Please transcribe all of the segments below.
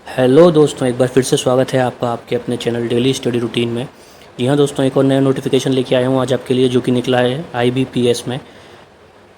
Hello दोस्तों, एक बार फिर से स्वागत है आपका आपके अपने चैनल डेली स्टडी रूटीन में। जी हाँ दोस्तों, एक और नया नोटिफिकेशन लेके आया हूँ आज आपके लिए, जो कि निकला है IBPS में,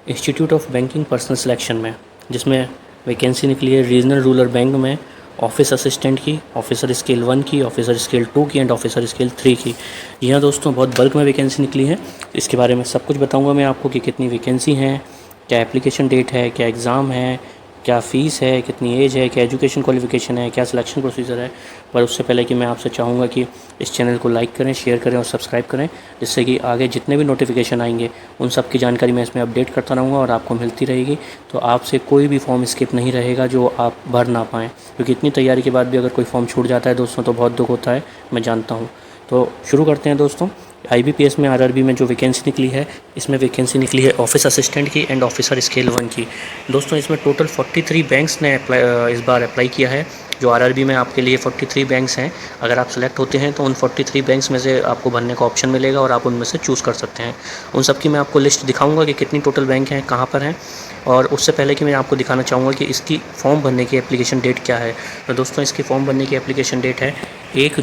institute of banking personal selection में, जिसमें वैकेंसी निकली है रीजनल रूरल बैंक में ऑफिस असिस्टेंट की, ऑफिसर स्केल 1 की, ऑफिसर स्केल 2 की एंड ऑफिसर स्केल 3 की। जी हाँ दोस्तों, बहुत बल्क में वैकेंसी निकली है। इसके बारे में सब कुछ बताऊँगा मैं आपको कि कितनी वैकेंसी हैं, क्या एप्लीकेशन डेट है, क्या एग्ज़ाम है, क्या फ़ीस है, कितनी एज है, क्या एजुकेशन क्वालिफ़िकेशन है, क्या सिलेक्शन प्रोसीजर है। पर उससे पहले कि मैं आपसे चाहूँगा कि इस चैनल को लाइक करें, शेयर करें और सब्सक्राइब करें, जिससे कि आगे जितने भी नोटिफिकेशन आएंगे उन सब की जानकारी मैं इसमें अपडेट करता रहूँगा और आपको मिलती रहेगी। तो आपसे कोई भी फॉर्म स्किप नहीं रहेगा जो आप भर ना पाएँ, क्योंकि इतनी तैयारी के बाद भी अगर कोई फॉर्म छूट जाता है दोस्तों तो बहुत दुख होता है, मैं जानता हूँ। तो शुरू करते हैं दोस्तों। IBPS में RRB में जो वैकेंसी निकली है, इसमें वैकेंसी निकली है ऑफिस असिस्टेंट की एंड ऑफिसर स्केल 1 की। दोस्तों इसमें टोटल 43 बैंक्स ने इस बार अप्लाई किया है। जो RRB में आपके लिए 43 बैंक्स हैं, अगर आप सेलेक्ट होते हैं तो उन 43 बैंक्स में से आपको भरने का ऑप्शन मिलेगा और आप उनमें से चूज़ कर सकते हैं। उन सब की मैं आपको लिस्ट दिखाऊंगा कि कितनी टोटल बैंक हैं, कहाँ पर हैं। और उससे पहले कि मैं आपको दिखाना चाहूँगा कि इसकी फॉर्म भरने की एप्लीकेशन डेट क्या है। तो दोस्तों इसकी फॉर्म भरने की एप्लीकेशन डेट है 1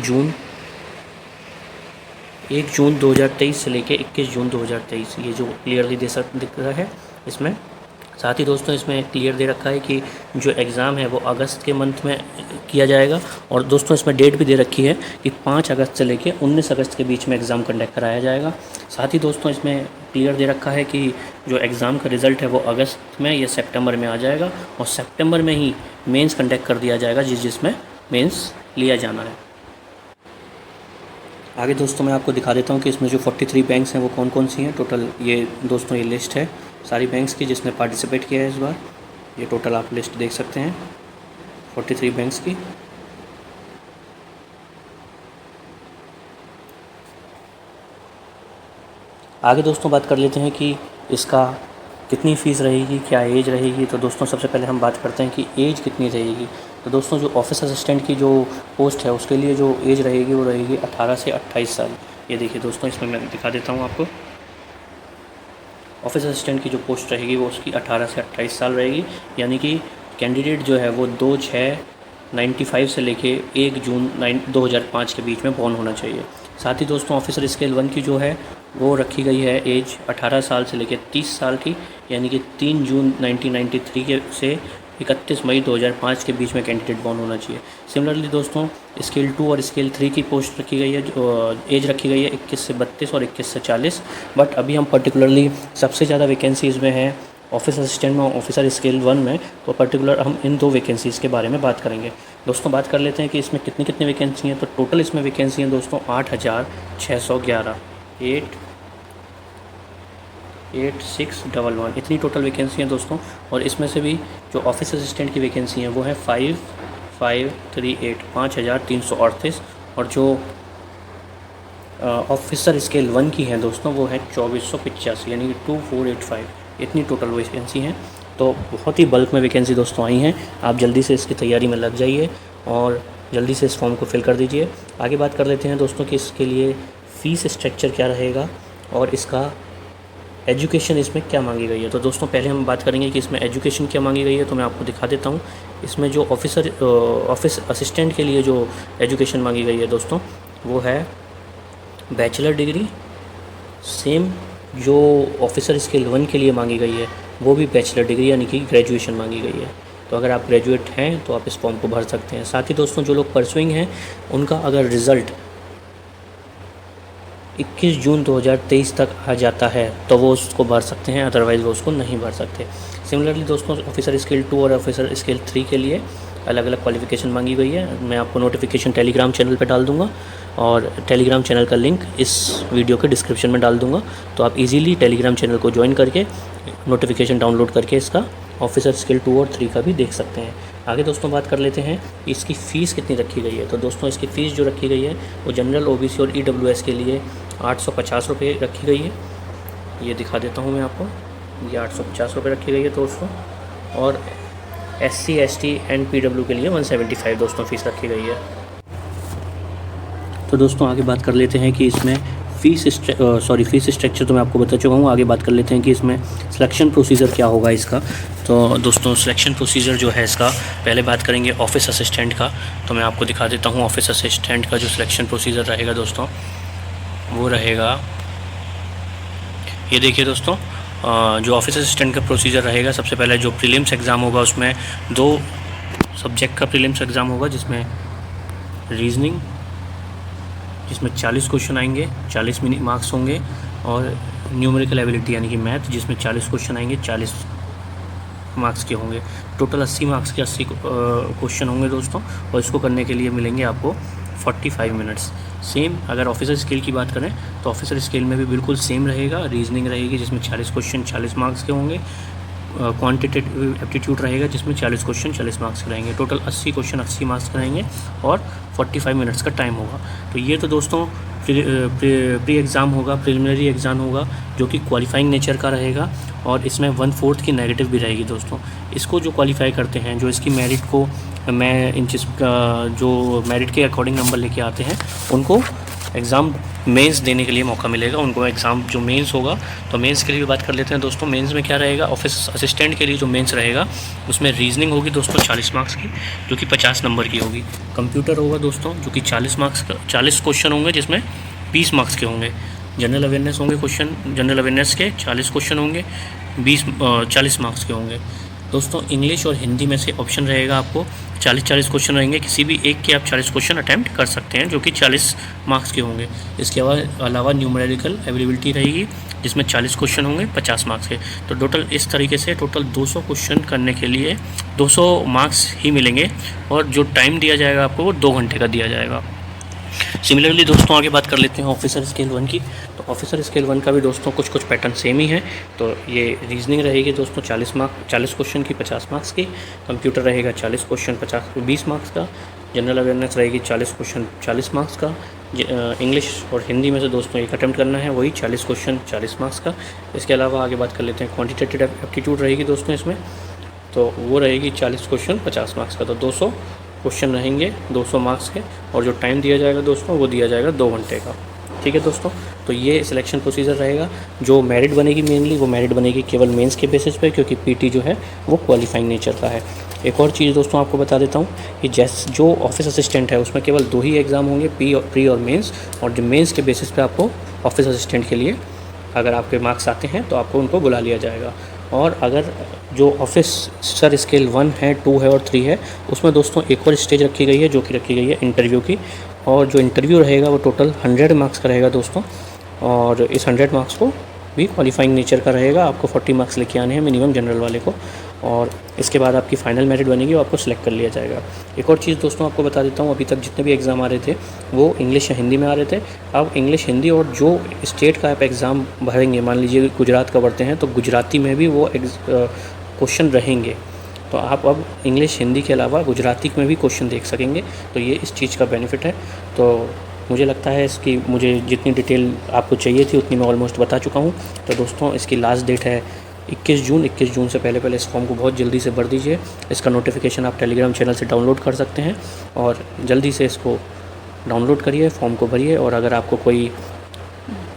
जून 2023 से लेके 21 जून 2023, ये जो क्लियरली दिख रहा है इसमें। साथ ही दोस्तों इसमें क्लियर दे रखा है कि जो एग्ज़ाम है वो अगस्त के मंथ में किया जाएगा। और दोस्तों इसमें डेट भी दे रखी है कि 5 अगस्त से लेके 19 अगस्त के बीच में एग्ज़ाम कंडक्ट कराया जाएगा। साथ ही दोस्तों इसमें क्लियर दे रखा है कि जो एग्ज़ाम का रिज़ल्ट है वो अगस्त में या सितंबर में आ जाएगा, और सितंबर में ही मेंस कंडक्ट कर दिया जाएगा जिसमें मेंस लिया जाना है। आगे दोस्तों मैं आपको दिखा देता हूँ कि इसमें जो 43 बैंक्स हैं वो कौन कौन सी हैं। टोटल ये दोस्तों ये लिस्ट है सारी बैंक्स की जिसने पार्टिसिपेट किया है इस बार। ये टोटल आप लिस्ट देख सकते हैं 43 बैंक्स की। आगे दोस्तों बात कर लेते हैं कि इसका कितनी फ़ीस रहेगी, क्या एज रहेगी। तो दोस्तों सबसे पहले हम बात करते हैं कि एज कितनी रहेगी। तो दोस्तों जो ऑफिस असिस्टेंट की जो पोस्ट है उसके लिए जो एज रहेगी वो रहेगी 18 से 28 साल। ये देखिए दोस्तों, इसमें मैं दिखा देता हूँ आपको। ऑफिस असिस्टेंट की जो पोस्ट रहेगी वो उसकी 18 से 28 साल रहेगी, यानी कि कैंडिडेट जो है वो 2/6/95 से लेके 1 जून 2005 के बीच में बॉर्न होना चाहिए। साथ ही दोस्तों ऑफिसर स्केल 1 की जो है वो रखी गई है एज 18 साल से लेकर 30 साल की, यानी कि 3 जून 1993 के से 31 मई 2005 के बीच में कैंडिडेट बॉर्न होना चाहिए। सिमिलरली दोस्तों स्केल 2 और स्केल 3 की पोस्ट रखी गई है, जो एज रखी गई है 21 से 32 और 21 से 40। बट अभी हम पर्टिकुलरली सबसे ज़्यादा वैकेंसीज़ में है ऑफिस असिस्टेंट में, ऑफिसर स्केल 1 में, तो पर्टिकुलर हम इन 2 वैकेंसीज़ के बारे में बात करेंगे। दोस्तों बात कर लेते हैं कि इसमें कितनी कितनी वैकेंसी हैं। तो टोटल इसमें वैकेंसी हैं दोस्तों 8611, 8611 इतनी टोटल वैकेंसी हैं दोस्तों। और इसमें से भी जो ऑफिस असिस्टेंट की वैकेंसी हैं वो है 5538, 5338। और जो ऑफिसर स्केल 1 की हैं दोस्तों वो है 2485, यानी कि 2485। इतनी टोटल वैकेंसी हैं। तो बहुत ही बल्क में वैकेंसी दोस्तों आई हैं। आप जल्दी से इसकी तैयारी में लग जाइए और जल्दी से इस फॉर्म को फिल कर दीजिए। आगे बात कर लेते हैं दोस्तों कि इसके लिए फ़ीस स्ट्रक्चर क्या रहेगा और इसका एजुकेशन इसमें क्या मांगी गई है। तो दोस्तों पहले हम बात करेंगे कि इसमें एजुकेशन क्या मांगी गई है, तो मैं आपको दिखा देता हूँ। इसमें जो ऑफिस असिस्टेंट के लिए जो एजुकेशन मांगी गई है दोस्तों वो है बैचलर डिग्री। सेम जो ऑफिसर स्केल 1 के लिए मांगी गई है वो भी बैचलर डिग्री यानी कि ग्रेजुएशन मांगी गई है। तो अगर आप ग्रेजुएट हैं तो आप इस फॉर्म को भर सकते हैं। साथ ही दोस्तों जो लोग परसुइंग हैं उनका अगर रिज़ल्ट 21 जून 2023 तक आ जाता है तो वो उसको भर सकते हैं, अदरवाइज़ वो उसको नहीं भर सकते। सिमिलरली दोस्तों ऑफिसर स्केल 2 और ऑफिसर स्केल 3 के लिए अलग अलग क्वालिफ़िकेशन मांगी गई है। मैं आपको नोटिफिकेशन टेलीग्राम चैनल पे डाल दूँगा और टेलीग्राम चैनल का लिंक इस वीडियो के डिस्क्रिप्शन में डाल दूँगा, तो आप इजीली टेलीग्राम चैनल को ज्वाइन करके नोटिफिकेशन डाउनलोड करके इसका ऑफिसर स्केल 2 और 3 का भी देख सकते हैं। आगे दोस्तों बात कर लेते हैं इसकी फ़ीस कितनी रखी गई है। तो दोस्तों इसकी फ़ीस जो रखी गई है वो जनरल OBC और EWS के लिए 850 रुपये रखी गई है। ये दिखा देता हूँ मैं आपको, ये 850 रुपये रखी गई है दोस्तों। और SC ST एंड PW के लिए 175 दोस्तों फ़ीस रखी गई है। तो दोस्तों आगे बात कर लेते हैं कि इसमें फीस स्ट्रक्चर तो मैं आपको बता चुका हूँ। आगे बात कर लेते हैं कि इसमें सिलेक्शन प्रोसीजर क्या होगा इसका। तो दोस्तों सिलेक्शन प्रोसीजर जो है इसका, पहले बात करेंगे ऑफिस असिस्टेंट का। तो मैं आपको दिखा देता हूँ ऑफिस असिस्टेंट का जो सिलेक्शन प्रोसीजर रहेगा दोस्तों, वो रहेगा ये देखिए दोस्तों। जो ऑफिस असिस्टेंट का प्रोसीजर रहेगा, सबसे पहले जो प्रीलिम्स एग्ज़ाम होगा उसमें 2 सब्जेक्ट का प्रीलिम्स एग्ज़ाम होगा, जिसमें रीजनिंग, जिसमें 40 क्वेश्चन आएंगे, 40 मिनट मार्क्स होंगे, और न्यूमेरिकल एबिलिटी यानी कि मैथ, जिसमें 40 क्वेश्चन आएंगे, 40 मार्क्स के होंगे। टोटल 80 मार्क्स के 80 क्वेश्चन होंगे दोस्तों, और इसको करने के लिए मिलेंगे आपको 45 मिनट्स। सेम अगर ऑफिसर स्केल की बात करें तो ऑफिसर स्केल में भी बिल्कुल सेम रहेगा। रीजनिंग रहेगी जिसमें 40 क्वेश्चन 40 मार्क्स के होंगे। क्वांटिटेटिव एप्टीट्यूड रहेगा जिसमें 40 क्वेश्चन 40 मार्क्स के रहेंगे। टोटल 80 क्वेश्चन 80 मार्क्स के रहेंगे और 45 मिनट्स का टाइम होगा। तो ये तो दोस्तों प्री एग्ज़ाम होगा, प्रिलिमिनरी एग्ज़ाम होगा, जो कि क्वालिफाइंग नेचर का रहेगा, और इसमें 1/4 की नेगेटिव भी रहेगी दोस्तों। इसको जो क्वालिफाई करते हैं, जो इसकी मेरिट को मैं इन चीज़ का जो मेरिट के अकॉर्डिंग नंबर लेके आते हैं, उनको एग्ज़ाम मेंस देने के लिए मौका मिलेगा। उनको एग्ज़ाम जो मेंस होगा, तो मेंस के लिए भी बात कर लेते हैं दोस्तों। मेंस में क्या रहेगा, ऑफिस असिस्टेंट के लिए जो मेंस रहेगा उसमें रीजनिंग होगी दोस्तों 40 मार्क्स की, जो कि 50 नंबर की होगी। कंप्यूटर होगा दोस्तों, जो कि 40 मार्क्स का 40 क्वेश्चन होंगे, जिसमें 20 मार्क्स के होंगे। जनरल अवेयरनेस होंगे क्वेश्चन, जनरल अवेयरनेस के 40 क्वेश्चन होंगे, 40 मार्क्स के होंगे दोस्तों। इंग्लिश और हिंदी में से ऑप्शन रहेगा, आपको 40-40 क्वेश्चन रहेंगे, किसी भी एक के आप 40 क्वेश्चन अटैम्प्ट कर सकते हैं, जो कि 40 मार्क्स के होंगे। इसके अलावा न्यूमेरिकल एबिलिटी रहेगी, जिसमें 40 क्वेश्चन होंगे 50 मार्क्स के। तो टोटल इस तरीके से टोटल 200 क्वेश्चन करने के लिए 200 मार्क्स ही मिलेंगे, और जो टाइम दिया जाएगा आपको वो 2 घंटे का दिया जाएगा। सिमिलरली दोस्तों आगे बात कर लेते हैं ऑफिसर स्केल 1 की। तो ऑफिसर स्केल 1 का भी दोस्तों कुछ पैटर्न सेम ही है। तो ये रीजनिंग रहेगी दोस्तों 40 क्वेश्चन की 50 मार्क्स की। कंप्यूटर रहेगा 40 क्वेश्चन 20 मार्क्स का। जनरल अवेयरनेस रहेगी 40 क्वेश्चन 40 मार्क्स का। इंग्लिश और हिंदी में से दोस्तों एक अटैम्प्ट करना है, वही 40 क्वेश्चन 40 मार्क्स का। इसके अलावा आगे बात कर लेते हैं क्वान्टिटेटिव एप्टीट्यूड रहेगी दोस्तों इसमें, तो वो रहेगी 40 क्वेश्चन 50 मार्क्स का। तो 200 क्वेश्चन रहेंगे 200 मार्क्स के, और जो टाइम दिया जाएगा दोस्तों वो दिया जाएगा 2 घंटे का। ठीक है दोस्तों, तो ये सिलेक्शन प्रोसीजर रहेगा। जो मेरिट बनेगी मेनली, वो मेरिट बनेगी केवल मेंस के बेसिस पे, क्योंकि पीटी जो है वो क्वालिफाइंग नेचर का है। एक और चीज़ दोस्तों आपको बता देता हूँ कि जो ऑफिस असिस्टेंट है उसमें केवल 2 ही एग्ज़ाम होंगे, प्री और मेंस। और जो मेंस के बेसिस पे आपको ऑफिस असिस्टेंट के लिए अगर आपके मार्क्स आते हैं तो आपको उनको बुला लिया जाएगा। और अगर जो ऑफिसर स्केल 1 है, 2 है और 3 है, उसमें दोस्तों एक और स्टेज रखी गई है, जो कि रखी गई है इंटरव्यू की। और जो इंटरव्यू रहेगा वो टोटल 100 मार्क्स का रहेगा दोस्तों, और इस 100 मार्क्स को भी क्वालिफाइंग नेचर का रहेगा। आपको 40 मार्क्स लेके आने हैं मिनिमम जनरल वाले को, और इसके बाद आपकी फाइनल मेरिट बनेगी, वो आपको सिलेक्ट कर लिया जाएगा। एक और चीज़ दोस्तों आपको बता देता हूँ, अभी तक जितने भी एग्ज़ाम आ रहे थे वो इंग्लिश या हिंदी में आ रहे थे। अब इंग्लिश हिंदी, और जो स्टेट का आप एग्ज़ाम भरेंगे, मान लीजिए गुजरात का भरते हैं, तो गुजराती में भी वो क्वेश्चन रहेंगे। तो आप अब इंग्लिश हिंदी के अलावा गुजराती में भी क्वेश्चन देख सकेंगे। तो ये इस चीज़ का बेनिफिट है। तो मुझे लगता है इसकी मुझे जितनी डिटेल आपको चाहिए थी उतनी मैं ऑलमोस्ट बता चुका हूँ। तो दोस्तों इसकी लास्ट डेट है 21 जून। 21 जून से पहले इस फॉर्म को बहुत जल्दी से भर दीजिए। इसका नोटिफिकेशन आप टेलीग्राम चैनल से डाउनलोड कर सकते हैं, और जल्दी से इसको डाउनलोड करिए, फॉर्म को भरिए। और अगर आपको कोई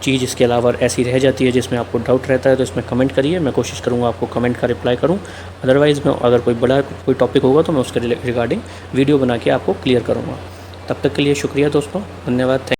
चीज़ इसके अलावा ऐसी रह जाती है जिसमें आपको डाउट रहता है, तो इसमें कमेंट करिए। मैं कोशिश करूँगा आपको कमेंट का रिप्लाई करूँ। अदरवाइज़ मैं अगर कोई टॉपिक होगा तो मैं उसके रिगार्डिंग वीडियो बना के आपको क्लियर करूँगा। तब तक के लिए शुक्रिया दोस्तों, धन्यवाद।